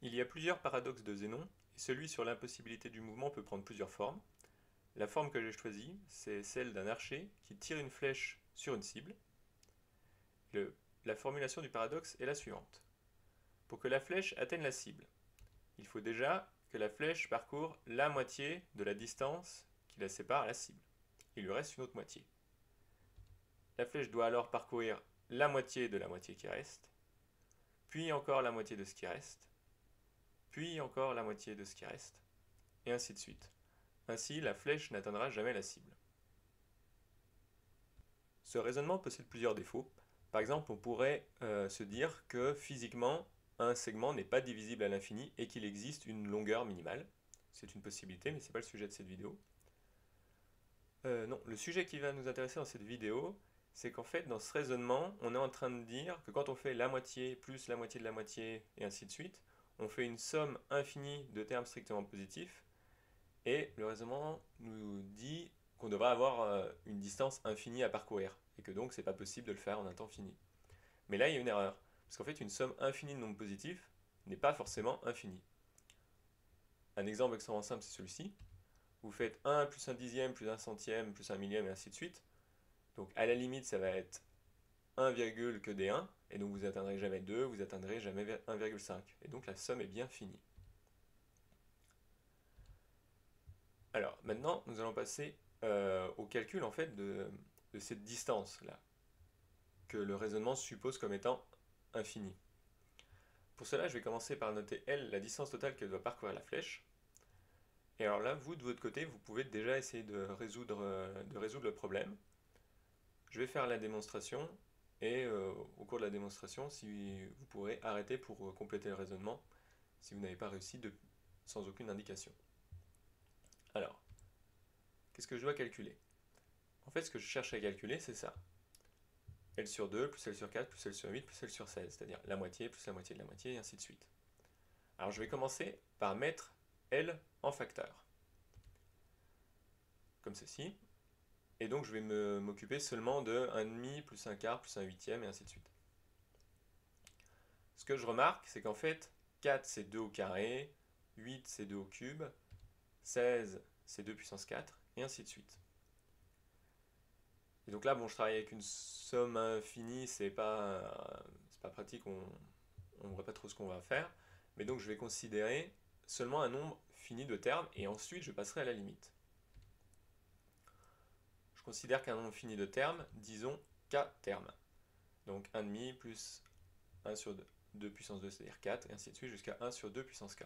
Il y a plusieurs paradoxes de Zénon, et celui sur l'impossibilité du mouvement peut prendre plusieurs formes. La forme que j'ai choisie, c'est celle d'un archer qui tire une flèche sur une cible. La formulation du paradoxe est la suivante. Pour que la flèche atteigne la cible, il faut déjà que la flèche parcourt la moitié de la distance qui la sépare à la cible. Il lui reste une autre moitié. La flèche doit alors parcourir la moitié de la moitié qui reste, puis encore la moitié de ce qui reste, puis encore la moitié de ce qui reste, et ainsi de suite. Ainsi, la flèche n'atteindra jamais la cible. Ce raisonnement possède plusieurs défauts. Par exemple, on pourrait se dire que physiquement, un segment n'est pas divisible à l'infini et qu'il existe une longueur minimale. C'est une possibilité, mais ce n'est pas le sujet de cette vidéo. Non, le sujet qui va nous intéresser dans cette vidéo, c'est qu'en fait, dans ce raisonnement, on est en train de dire que quand on fait la moitié plus la moitié de la moitié, et ainsi de suite, on fait une somme infinie de termes strictement positifs, et le raisonnement nous dit qu'on devrait avoir une distance infinie à parcourir, et que donc c'est pas possible de le faire en un temps fini. Mais là, il y a une erreur, parce qu'en fait, une somme infinie de nombres positifs n'est pas forcément infinie. Un exemple extrêmement simple, c'est celui-ci. Vous faites 1 plus un dixième plus un centième plus un millième et ainsi de suite. Donc à la limite, ça va être 1, que des 1, et donc vous atteindrez jamais 2, vous atteindrez jamais 1,5. Et donc la somme est bien finie. Alors maintenant, nous allons passer au calcul en fait de cette distance-là, que le raisonnement suppose comme étant infinie. Pour cela, je vais commencer par noter L, la distance totale que doit parcourir la flèche. Et alors là, vous, de votre côté, vous pouvez déjà essayer de résoudre le problème. Je vais faire la démonstration, et au cours de la démonstration, si vous pourrez arrêter pour compléter le raisonnement, si vous n'avez pas réussi sans aucune indication. Alors, qu'est-ce que je dois calculer? En fait, ce que je cherche à calculer, c'est ça. L sur 2, plus L sur 4, plus L sur 8, plus L sur 16, c'est-à-dire la moitié, plus la moitié de la moitié, et ainsi de suite. Alors je vais commencer par mettre L en facteur, comme ceci, et donc je vais m'occuper seulement de 1,5 plus 1 quart plus 1 huitième, et ainsi de suite. Ce que je remarque, c'est qu'en fait, 4 c'est 2 au carré, 8 c'est 2 au cube, 16 c'est 2 puissance 4, et ainsi de suite. Et donc là, bon, je travaille avec une somme infinie, c'est pas pratique, on ne voit pas trop ce qu'on va faire. Mais donc je vais considérer seulement un nombre fini de termes, et ensuite je passerai à la limite. Je considère qu'un nombre fini de termes, disons k termes. Donc 1,5 plus 1 sur 2 puissance 2, c'est-à-dire 4, et ainsi de suite jusqu'à 1 sur 2 puissance k.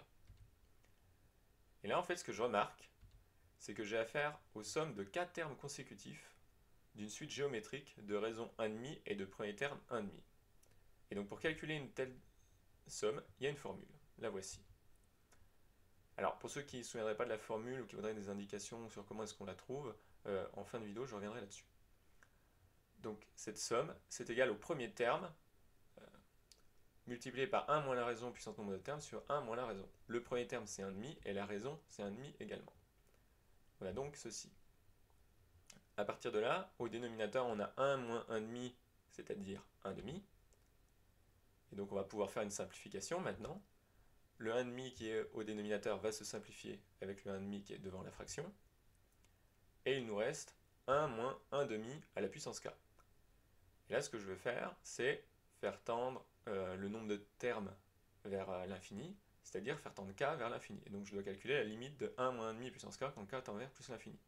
Et là, en fait, ce que je remarque, c'est que j'ai affaire aux sommes de k termes consécutifs d'une suite géométrique de raison 1,5 et de premier terme 1,5. Et donc pour calculer une telle somme, il y a une formule. La voici. Alors pour ceux qui ne se souviendraient pas de la formule ou qui voudraient des indications sur comment est-ce qu'on la trouve, en fin de vidéo je reviendrai là-dessus. Donc cette somme, c'est égal au premier terme multiplié par 1 moins la raison puissance nombre de termes sur 1 moins la raison. Le premier terme c'est 1,5 et la raison c'est 1,5 également. On a donc ceci. À partir de là, au dénominateur on a 1 moins 1,5, c'est-à-dire 1,5. Et donc on va pouvoir faire une simplification maintenant. Le 1,5 qui est au dénominateur va se simplifier avec le 1,5 qui est devant la fraction. Et il nous reste 1 moins 1,5 à la puissance k. Et là, ce que je veux faire, c'est faire tendre le nombre de termes vers l'infini, c'est-à-dire faire tendre k vers l'infini. Et donc je dois calculer la limite de 1 moins 1,5 puissance k quand k tend vers plus l'infini.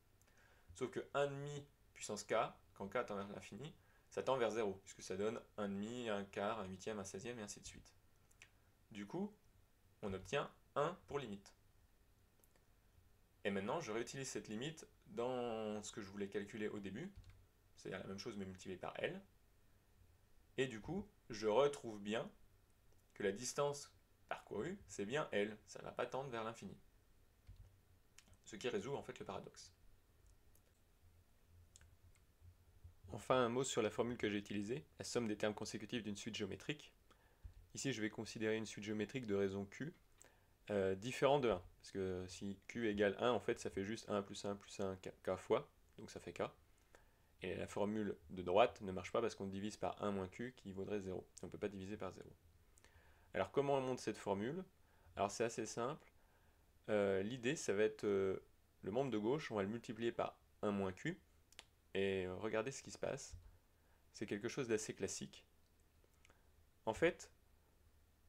Sauf que 1,5 puissance k, quand k tend vers l'infini, ça tend vers 0, puisque ça donne 1,5, 1 quart, 1 huitième, 1 seizième, et ainsi de suite. Du coup, on obtient 1 pour limite. Et maintenant, je réutilise cette limite dans ce que je voulais calculer au début, c'est-à-dire la même chose mais multiplié par L. Et du coup, je retrouve bien que la distance parcourue, c'est bien L, ça ne va pas tendre vers l'infini. Ce qui résout en fait le paradoxe. Enfin, un mot sur la formule que j'ai utilisée, la somme des termes consécutifs d'une suite géométrique. Ici, je vais considérer une suite géométrique de raison Q, différent de 1. Parce que si Q égale 1, en fait, ça fait juste 1 plus 1 plus 1 k fois, donc ça fait k. Et la formule de droite ne marche pas parce qu'on divise par 1 moins Q qui vaudrait 0. On ne peut pas diviser par 0. Alors comment on monte cette formule? Alors c'est assez simple. L'idée, ça va être le membre de gauche, on va le multiplier par 1 moins q, et regardez ce qui se passe. C'est quelque chose d'assez classique. En fait,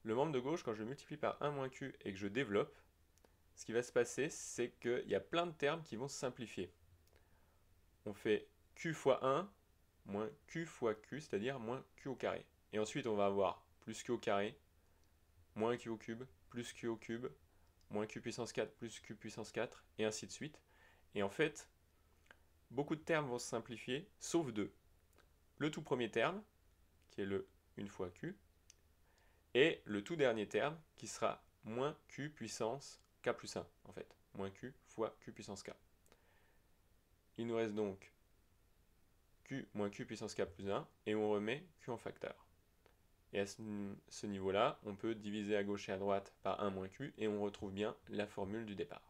le membre de gauche, quand je le multiplie par 1 moins q et que je développe, ce qui va se passer, c'est qu'il y a plein de termes qui vont se simplifier. On fait q fois 1 moins q fois q, c'est-à-dire moins q au carré. Et ensuite, on va avoir plus q au carré, moins q au cube, plus q au cube, moins q puissance 4 plus q puissance 4, et ainsi de suite. Et en fait, beaucoup de termes vont se simplifier, sauf deux. Le tout premier terme, qui est le 1 fois q, et le tout dernier terme, qui sera moins q puissance k plus 1, en fait. Moins q fois q puissance k. Il nous reste donc q moins q puissance k plus 1, et on remet q en facteur. Et à ce niveau-là, on peut diviser à gauche et à droite par 1 moins q, et on retrouve bien la formule du départ.